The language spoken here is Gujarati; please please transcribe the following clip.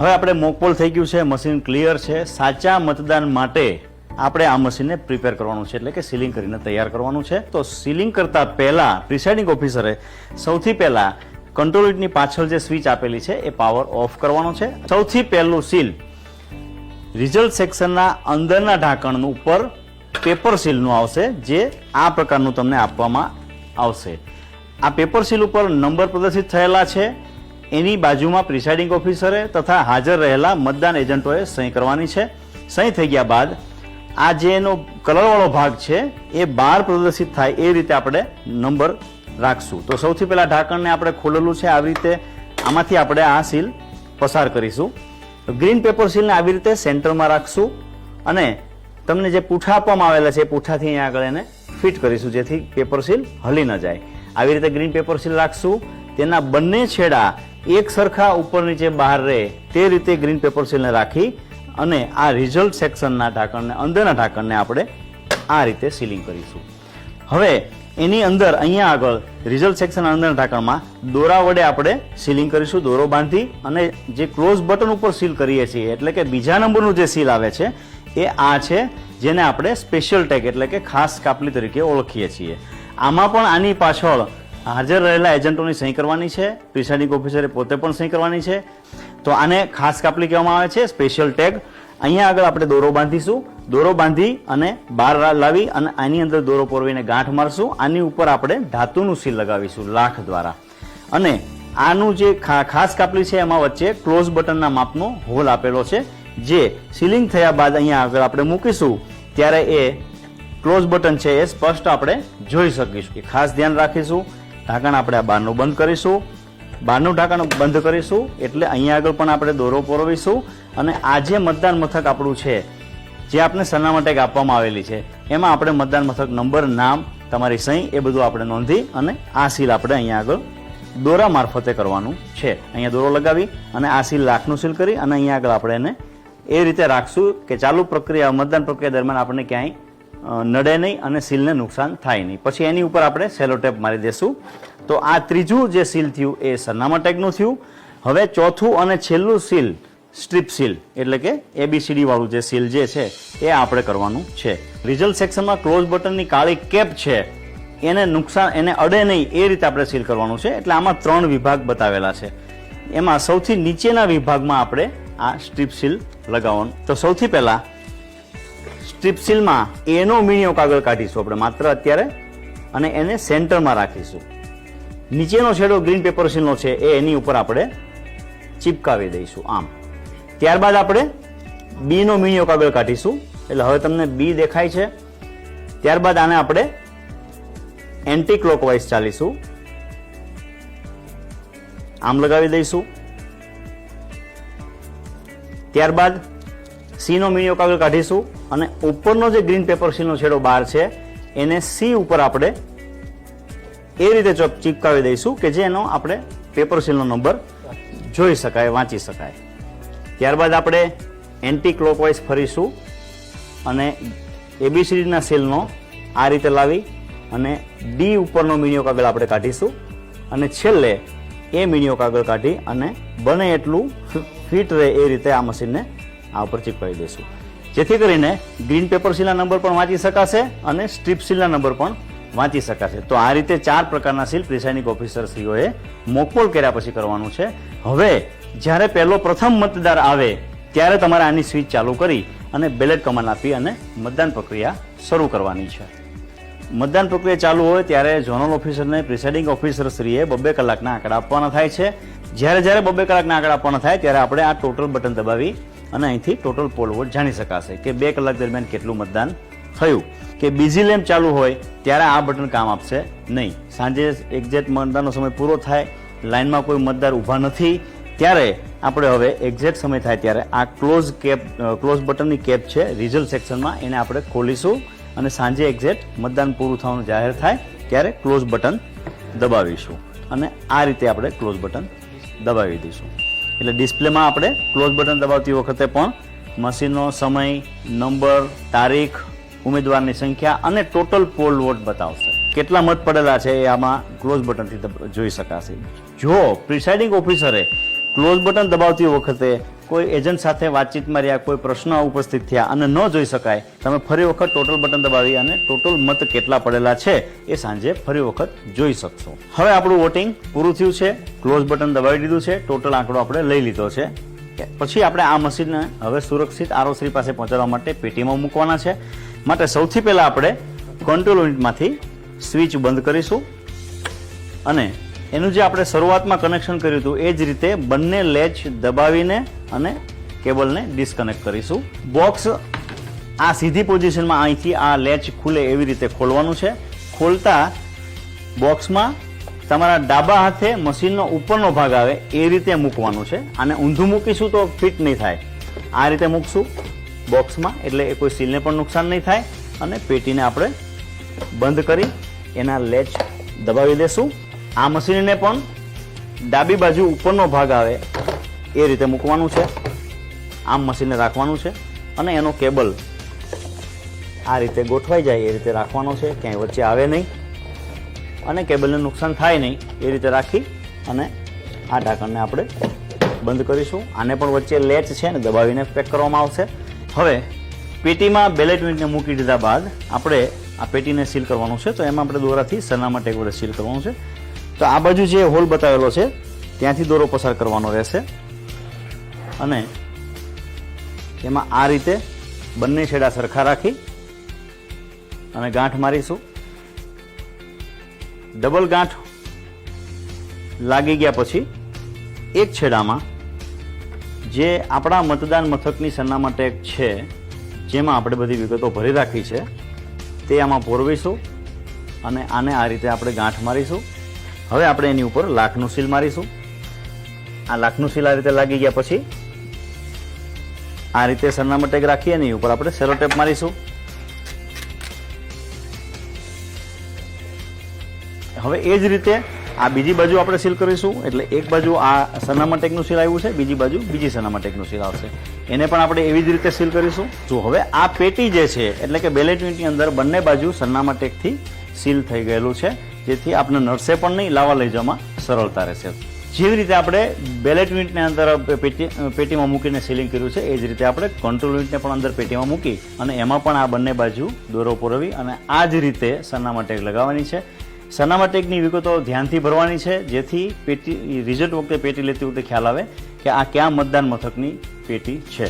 હવે આપણે મોક પોલ થઈ ગયું છે, મશીન ક્લિયર છે. સાચા મતદાન માટે આપણે આ મશીનને પ્રિપેર કરવાનું છે, એટલે કે સીલિંગ કરીને તૈયાર કરવાનું છે. તો સીલિંગ કરતા પહેલા પ્રિસાઇડિંગ ઓફિસરે સૌથી પહેલા કંટ્રોલ યુનિટની પાછળ જે સ્વિચ આપેલી છે એ પાવર ઓફ કરવાનો છે. સૌથી પહેલું સીલ રિઝલ્ટ સેક્શનના અંદરના ઢાંકણનું ઉપર પેપર સીલનું આવશે, જે આ પ્રકારનું તમને આપવામાં આવશે. આ પેપર સીલ ઉપર નંબર પ્રદર્શિત થયેલા છે. એની બાજુમાં પ્રિસાઇડિંગ ઓફિસરે તથા હાજર રહેલા મતદાન એજન્ટોએ સહી કરવાની છે. સહી થઈ ગયા બાદ આ જે એનો કલરવાળો ભાગ છે એ બહાર પ્રદર્શિત થાય એ રીતે આપણે નંબર રાખશું. તો સૌથી પહેલા ઢાંકણને આપણે ખોલેલું છે, આવી રીતે આમાંથી આપણે આ સીલ પસાર કરીશું. ગ્રીન પેપર સીલને આવી રીતે સેન્ટરમાં રાખશું અને તમને જે પૂઠા આપવામાં આવેલા છે એ પૂઠાથી અહીંયા આગળ એને ફિટ કરીશું, જેથી પેપર સીલ હલી ન જાય. આવી રીતે ગ્રીન પેપર સીલ રાખશું. તેના બંને છેડા એક સરખા ઉપર નીચે બહાર રહે તે રીતે ગ્રીન પેપર સીલને રાખી અને આ રિઝલ્ટ સેક્શનના ઢાંકણને અંદરના ઢાંકણને આપણે આ રીતે સીલિંગ કરીશું. હવે એની અંદર અહીંયા આગળ રિઝલ્ટ સેક્શન અંદરના ઢાંકણમાં દોરા વડે આપણે સીલિંગ કરીશું. દોરો બાંધી અને જે ક્લોઝ બટન ઉપર સીલ કરીએ છીએ, એટલે કે બીજા નંબરનું જે સીલ આવે છે એ આ છે, જેને આપણે સ્પેશિયલ ટેગ એટલે કે ખાસ કાપલી તરીકે ઓળખીએ છીએ. આમાં પણ આની પાછળ હાજર રહેલા એજન્ટોની સહી કરવાની છે, પ્રિસાઇડિંગ ઓફિસરે પોતે પણ સહી કરવાની છે. તો આને ખાસ કાપલી કહેવામાં આવે છે, સ્પેશિયલ ટેગ. અહીંયા આગળ આપણે દોરો બાંધીશું. દોરો બાંધી અને બહાર લાવી અને આની અંદર દોરો પોરવીને ગાંઠ મારશું. આની ઉપર આપણે ધાતુનું સીલ લગાવીશું લાખ દ્વારા. અને આનું જે ખાસ કાપલી છે એમાં વચ્ચે ક્લોઝ બટનના માપનો હોલ આપેલો છે, જે સીલિંગ થયા બાદ અહીંયા આગળ આપણે મૂકીશું ત્યારે એ ક્લોઝ બટન છે એ સ્પષ્ટ આપણે જોઈ શકીશું. એ ખાસ ધ્યાન રાખીશું. ઢાંકણ આપણે આ બહારનું બંધ કરીશું. બહારનું ઢાંકણ બંધ કરીશું એટલે અહીંયા આગળ પણ આપણે દોરો પોરવીશું અને આ જે મતદાન મથક આપણું છે, જે આપણે સરનામા ટેગ આપવામાં આવેલી છે, એમાં આપણે મતદાન મથક નંબર, નામ, તમારી સહી એ બધું આપણે નોંધી અને આ સીલ આપણે અહીંયા આગળ દોરા મારફતે કરવાનું છે. અહીંયા દોરો લગાવી અને આ સીલ લાખનું સીલ કરી અને અહીંયા આગળ આપણે એને એ રીતે રાખશું કે ચાલુ પ્રક્રિયા મતદાન પ્રક્રિયા દરમિયાન આપણને ક્યાંય નડે નહીં અને સીલને નુકસાન થાય નહીં. પછી એની ઉપર આપણે સેલો ટેપ મારી દેશું. તો આ ત્રીજું જે સીલ થયું એ સરનામા ટેગનું થયું. હવે ચોથું અને છેલ્લું સીલ સ્ટ્રીપ સીલ એટલે કે ABCD વાળું જે સીલ જે છે એ આપણે કરવાનું છે. રિઝલ્ટ સેક્શનમાં ક્લોઝ બટનની કાળી કેપ છે એને નુકસાન એને અડે નહીં એ રીતે આપણે સીલ કરવાનું છે. એટલે આમાં 3 વિભાગ બતાવેલા છે. એમાં સૌથી નીચેના વિભાગમાં આપણે આ સ્ટ્રીપ સીલ લગાવવાનું. તો સૌથી પહેલા સ્ટ્રીપ સીલમાં એનો મીણિયો કાગળ કાઢીશું આપણે માત્ર અત્યારે અને એને સેન્ટરમાં રાખીશું. નીચેનો છેડો ગ્રીન પેપર સીલનો છે એ એની ઉપર આપણે ચિપકાવી દઈશું આમ. ત્યારબાદ આપણે બીનો મીણિયો કાગળ કાઢીશું. એટલે હવે તમને બી દેખાય છે. ત્યારબાદ આને આપણે એન્ટી ક્લોકવાઇઝ ચાલીશું, આમ લગાવી દઈશું. ત્યારબાદ સીનો મીણિયો કાગળ કાઢીશું અને ઉપરનો જે ગ્રીન પેપર સીલનો છેડો બહાર છે એને સી ઉપર આપણે એ રીતે ચિપકાવી દઈશું કે જેનો આપણે પેપર સીલનો નંબર જોઈ શકાય, વાંચી શકાય. ત્યારબાદ આપણે એન્ટી ક્લોકવાઇઝ ફરીશું અને ABCDના સીલનો આ રીતે લાવી અને ડી ઉપરનો મીણિયો કાગળ આપણે કાઢીશું અને છેલ્લે એ મીણિયો કાગળ કાઢી અને બને એટલું ફિટ રહે એ રીતે આ મશીનને આ ઉપર ચિપકાવી દઈશું, જેથી કરીને ગ્રીન પેપર સીલના નંબર પણ વાંચી શકાશે અને સ્ટ્રીપ સીલના નંબર પણ વાંચી શકાશે. તો આ રીતે 4 પ્રકારના સીલ પ્રિસાઇડિંગ ઓફિસરશ્રીઓએ મોકપોલ કર્યા પછી કરવાનું છે. હવે જ્યારે પ્રથમ મતદાર આવે ત્યારે તમારે આની સ્વિચ ચાલુ કરી અને બેલેટ કમાન્ડ આપી અને મતદાન પ્રક્રિયા શરૂ કરવાની છે. મતદાન પ્રક્રિયા ચાલુ હોય ત્યારે ઝોનલ ઓફિસરને પ્રિસાઇડિંગ ઓફિસરશ્રીએ 2 કલાકના આંકડા આપવાના થાય છે. જ્યારે 2 કલાકના આંકડા આપવાના થાય ત્યારે આપણે આ ટોટલ બટન દબાવી અને અહીંથી ટોટલ પોલ વોટ જાણી શકાશે કે 2 કલાક દરમિયાન કેટલું મતદાન થયું. કે બીજી લેમ્પ ચાલુ હોય ત્યારે આ બટન કામ આપશે નહીં. સાંજે એક્ઝેક્ટ મતદાનનો સમય પૂરો થાય, લાઇનમાં કોઈ મતદાર ઊભા નથી, ત્યારે આપણે હવે એક્ઝેક્ટ સમય થાય ત્યારે આ ક્લોઝ બટનની કેપ છે રિઝલ્ટ સેક્શનમાં એને આપણે ખોલીશું અને સાંજે એક્ઝેક્ટ મતદાન પૂરું થવાનું જાહેર થાય ત્યારે ક્લોઝ બટન દબાવીશું અને આ રીતે આપણે ક્લોઝ બટન દબાવી દઈશું. એટલે ડિસ્પ્લેમાં આપણે ક્લોઝ બટન દબાવતી વખતે પણ મશીનનો સમય, નંબર, તારીખ, ઉમેદવારની સંખ્યા અને ટોટલ પોલ વોટ બતાવશે. કેટલા મત પડેલા છે એ આમાં ક્લોઝ બટનથી જોઈ શકાશે. જો પ્રિસાઇડિંગ ઓફિસરે ક્લોઝ બટન દબાવતી વખતે કોઈ એજન્ટ સાથે વાતચીતમાં રહ્યા, કોઈ પ્રશ્ન ઉપસ્થિત થયા અને ન જોઈ શકાય, તમે ફરી વખત ટોટલ બટન દબાવી અને ટોટલ મત કેટલા પડેલા છે એ સાંજે ફરી વખત જોઈ શકશો. હવે આપણું વોટિંગ પૂરું થયું છે, ક્લોઝ બટન દબાવી દીધું છે, ટોટલ આંકડો આપણે લઈ લીધો છે. પછી આપણે આ મશીનને હવે સુરક્ષિત આરઓ3 પાસે પહોંચાડવા માટે પેટીમાં મૂકવાના છે. માટે સૌથી પહેલા આપણે કંટ્રોલ યુનિટમાંથી સ્વિચ બંધ કરીશું અને એનું જે આપણે શરૂઆતમાં કનેક્શન કર્યું હતું એ જ રીતે બંને લેચ દબાવીને અને કેબલને ડિસ્કનેક્ટ કરીશું. બોક્સ આ સીધી પોઝિશનમાં અહીંથી આ લેચ ખુલે એવી રીતે ખોલવાનું છે. ખોલતા બોક્સમાં તમારા ડાબા હાથે મશીનનો ઉપરનો ભાગ આવે એ રીતે મૂકવાનું છે. આને ઊંધું મૂકીશું તો ફિટ નહીં થાય. આ રીતે મૂકશું બોક્સમાં એટલે કોઈ સીલને પણ નુકસાન નહીં થાય. અને પેટીને આપણે બંધ કરી એના લેચ દબાવી દેશું. આ મશીનને પણ ડાબી બાજુ ઉપરનો ભાગ આવે એ રીતે મૂકવાનું છે. આમ મશીનને રાખવાનું છે અને એનો કેબલ આ રીતે ગોઠવાઈ જાય એ રીતે રાખવાનો છે, ક્યાંય વચ્ચે આવે નહીં અને કેબલને નુકસાન થાય નહીં એ રીતે રાખી અને આ ઢાંકણને આપણે બંધ કરીશું. આને પણ વચ્ચે લેચ છે ને દબાવીને પેક કરવામાં આવશે. હવે પેટીમાં બેલેટ યુનિટને મૂકી દીધા બાદ આપણે આ પેટીને સીલ કરવાનું છે. તો એમાં આપણે દોરાથી સરનામા ટેગ વડે સીલ કરવાનું છે. તો આ બાજુ જે હોલ બતાવેલો છે ત્યાંથી દોરો પસાર કરવાનો રહેશે અને એમાં આ રીતે બંને છેડા સરખા રાખી અને ગાંઠ મારીશું. ડબલ ગાંઠ લાગી ગયા પછી એક છેડામાં જે આપણા મતદાન મથકની સરનામા ટેગ છે જેમાં આપણે બધી વિગતો ભરી રાખી છે તે આમાં પોરવીશું અને આને આ રીતે આપણે ગાંઠ મારીશું. હવે આપણે એની ઉપર લાખનું સીલ મારીશું. આ લાખનું સીલ આ રીતે લાગી ગયા પછી આ રીતે સરનામા ટેગ રાખી એની ઉપર આપણે સેલો ટેપ મારીશું. હવે એ જ રીતે આ બીજી બાજુ આપણે સીલ કરીશું. એટલે એક બાજુ આ સરનામા ટેગનું સીલ આવ્યું છે, બીજી બાજુ બીજી સરનામા ટેગનું સીલ આવશે. એને પણ આપણે એવી જ રીતે સીલ કરીશું. જો હવે આ પેટી જે છે એટલે કે બેલેટ યુનિટની અંદર બંને બાજુ સરનામા ટેગથી સીલ થઈ ગયેલું છે, જેથી આપણે નડશે પણ નહીં, લાવવા લઈ જવામાં સરળતા રહેશે. જેવી રીતે આપણે બેલેટ યુનિટને અંદર પેટીમાં મૂકીને સીલિંગ કર્યું છે એ જ રીતે આપણે કંટ્રોલ યુનિટને પણ અંદર પેટીમાં મૂકી અને એમાં પણ આ બંને બાજુ દોરો પુરવી અને આ જ રીતે સરનામા ટેગ લગાવવાની છે. સરનામા ટેગની વિગતો ધ્યાનથી ભરવાની છે જેથી પેટી રિઝલ્ટ વખતે પેટી લેતી વખતે ખ્યાલ આવે કે આ ક્યાં મતદાન મથકની પેટી છે.